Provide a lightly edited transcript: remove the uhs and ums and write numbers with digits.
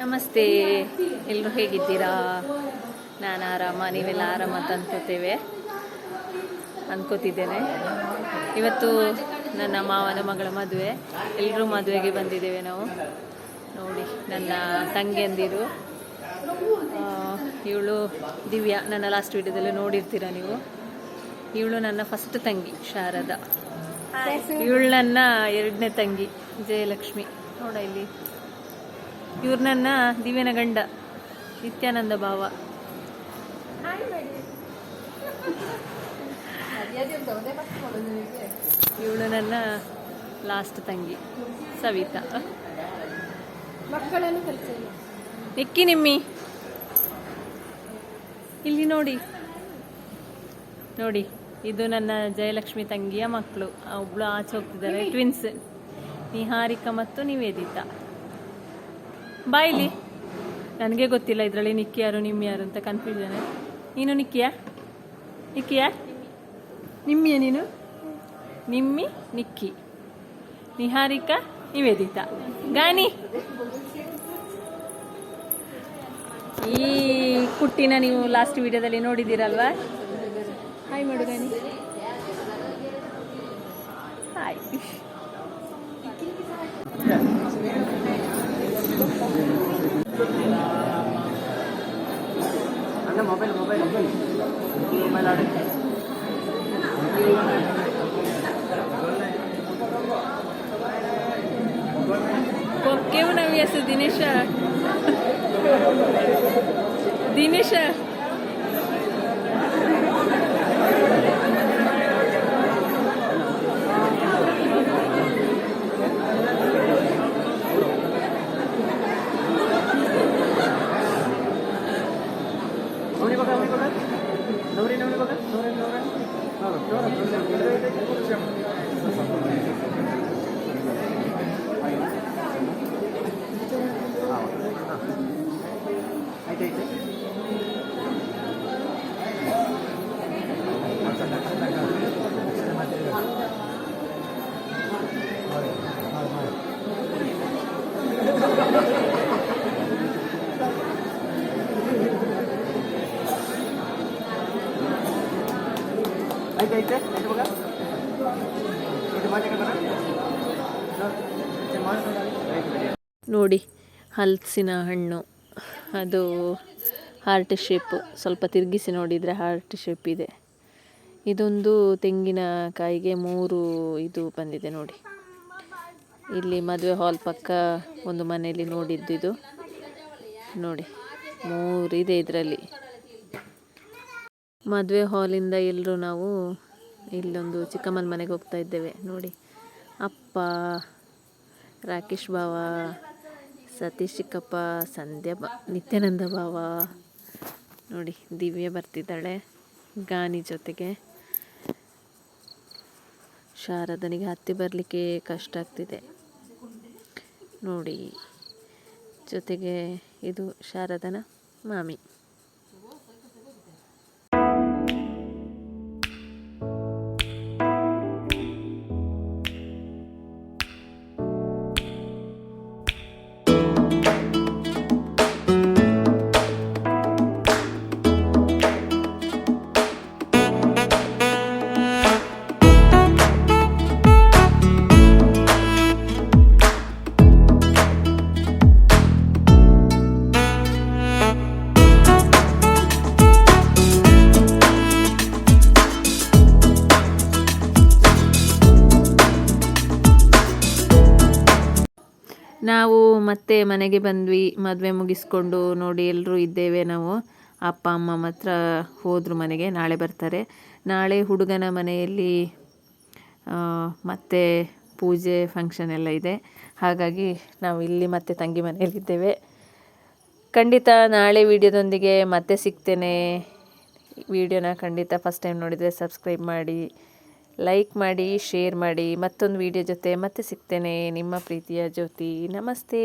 ನಮಸ್ತೆ, ಎಲ್ಲರೂ ಹೇಗಿದ್ದೀರಾ? ನಾನು ಆರಾಮ, ನೀವೆಲ್ಲ ಆರಾಮ ಅಂತ ಅನ್ಕೋತಿದ್ದೇನೆ. ಇವತ್ತು ನನ್ನ ಮಾವನ ಮಗಳ ಮದುವೆ, ಎಲ್ಲರೂ ಮದುವೆಗೆ ಬಂದಿದ್ದೇವೆ ನಾವು. ನೋಡಿ, ನನ್ನ ತಂಗಿಯಂದಿರು, ಇವಳು ದಿವ್ಯಾ, ನನ್ನ ಲಾಸ್ಟ್ ವಿಡಿಯೋದಲ್ಲಿ ನೋಡಿರ್ತೀರ ನೀವು. ಇವಳು ನನ್ನ ಫಸ್ಟ್ ತಂಗಿ ಶಾರದಾ, ಇವಳು ನನ್ನ ಎರಡನೇ ತಂಗಿ ಜಯಲಕ್ಷ್ಮಿ. ನೋಡ ಇಲ್ಲಿ, ಇವ್ರು ನನ್ನ ದಿವ್ಯನ ಗಂಡ ನಿತ್ಯಾನಂದ ಭಾವ. ಇವಳು ನನ್ನ ಲಾಸ್ಟ್ ತಂಗಿ ಸವಿತಾ. ಮಕ್ಕಳನ್ನು ಕಲಿಸಿಲ್ಲ ನಿಕ್ಕಿ ನಿಮ್ಮಿ ಇಲ್ಲಿ ನೋಡಿ ನೋಡಿ, ಇದು ನನ್ನ ಜಯಲಕ್ಷ್ಮಿ ತಂಗಿಯ ಮಕ್ಕಳು. ಒಬ್ಳು ಆಚೆ ಹೋಗ್ತಿದ್ದಾರೆ, ಟ್ವಿನ್ಸ್, ನಿಹಾರಿಕಾ ಮತ್ತು ನಿವೇದಿತಾ. ಬಾಯಿಲಿ, ನನಗೆ ಗೊತ್ತಿಲ್ಲ ಇದರಲ್ಲಿ ನಿಕ್ಕಿ ಯಾರು ನಿಮ್ಮಿ ಯಾರು ಅಂತ ಕನ್ಫ್ಯೂಷನ್. ನೀನು ನಿಕ್ಕಿಯಾ ನಿಮ್ಮಿಯ? ನೀನು ನಿಮ್ಮಿ, ನಿಕ್ಕಿ, ನಿಹಾರಿಕಾ, ನಿವೇದಿತಾ. ಗಾನಿ, ಈ ಕುಟ್ಟಿನ ನೀವು ಲಾಸ್ಟ್ ವಿಡಿಯೋದಲ್ಲಿ ನೋಡಿದ್ದೀರಲ್ವಾ? ಹಾಯ್ ಮಾಡು ಗಾನಿ, ಹಾಯ್. केव्हा नवी असं दिनेश ನೋಡಿ, ಹಲಸಿನ ಹಣ್ಣು, ಅದು ಹಾರ್ಟ್ ಶೇಪ್, ಸ್ವಲ್ಪ ತಿರುಗಿಸಿ ನೋಡಿದರೆ ಹಾರ್ಟ್ ಶೇಪ್ ಇದೆ. ಇದೊಂದು ತೆಂಗಿನಕಾಯಿಗೆ 3 ಇದು ಬಂದಿದೆ ನೋಡಿ. ಇಲ್ಲಿ ಮದುವೆ ಹಾಲ್ ಪಕ್ಕ ಒಂದು ಮನೆಯಲ್ಲಿ ನೋಡಿದ್ದು ಇದು ನೋಡಿ, 3 ಇದೆ ಇದರಲ್ಲಿ. ಮದುವೆ ಹಾಲಿಂದ ಎಲ್ಲರೂ ನಾವು ಇಲ್ಲೊಂದು ಚಿಕ್ಕಮ್ಮನ ಮನೆಗೆ ಹೋಗ್ತಾ ಇದ್ದೇವೆ ನೋಡಿ. ಅಪ್ಪ, ರಾಕೇಶ್ ಭಾವ, ಸತೀಶ್ ಚಿಕ್ಕಪ್ಪ, ಸಂಧ್ಯಾ ನಿತ್ಯಾನಂದ ಭಾವ, ನೋಡಿ ದಿವ್ಯ ಬರ್ತಿದ್ದಾಳೆ ಗಾನಿ ಜೊತೆಗೆ. ಶಾರದನಿಗೆ ಹತ್ತಿ ಬರಲಿಕ್ಕೆ ಕಷ್ಟ ಆಗ್ತಿದೆ ನೋಡಿ. ಜೊತೆಗೆ ಇದು ಶಾರದನ ಮಾಮಿ. ನಾವು ಮತ್ತೆ ಮನೆಗೆ ಬಂದ್ವಿ, ಮದುವೆ ಮುಗಿಸ್ಕೊಂಡು ನೋಡಿ ಎಲ್ಲರೂ ಇದ್ದೇವೆ ನಾವು. ಅಪ್ಪ ಅಮ್ಮ ಮಾತ್ರ ಹೋದರು ಮನೆಗೆ, ನಾಳೆ ಬರ್ತಾರೆ. ನಾಳೆ ಹುಡುಗನ ಮನೆಯಲ್ಲಿ ಮತ್ತೆ ಪೂಜೆ ಫಂಕ್ಷನ್ ಎಲ್ಲ ಇದೆ, ಹಾಗಾಗಿ ನಾವು ಇಲ್ಲಿ ಮತ್ತೆ ತಂಗಿ ಮನೆಯಲ್ಲಿದ್ದೇವೆ. ಖಂಡಿತ ನಾಳೆ ವಿಡಿಯೋದೊಂದಿಗೆ ಮತ್ತೆ ಸಿಗ್ತೇನೆ. ವಿಡಿಯೋನ ಖಂಡಿತ ಫಸ್ಟ್ ಟೈಮ್ ನೋಡಿದರೆ ಸಬ್ಸ್ಕ್ರೈಬ್ ಮಾಡಿ, ಲೈಕ್ ಮಾಡಿ, ಶೇರ್ ಮಾಡಿ. ಮತ್ತೊಂದು ವಿಡಿಯೋ ಜೊತೆ ಮತ್ತೆ ಸಿಗ್ತೇನೆ. ನಿಮ್ಮ ಪ್ರೀತಿಯ ಜ್ಯೋತಿ. ನಮಸ್ತೆ.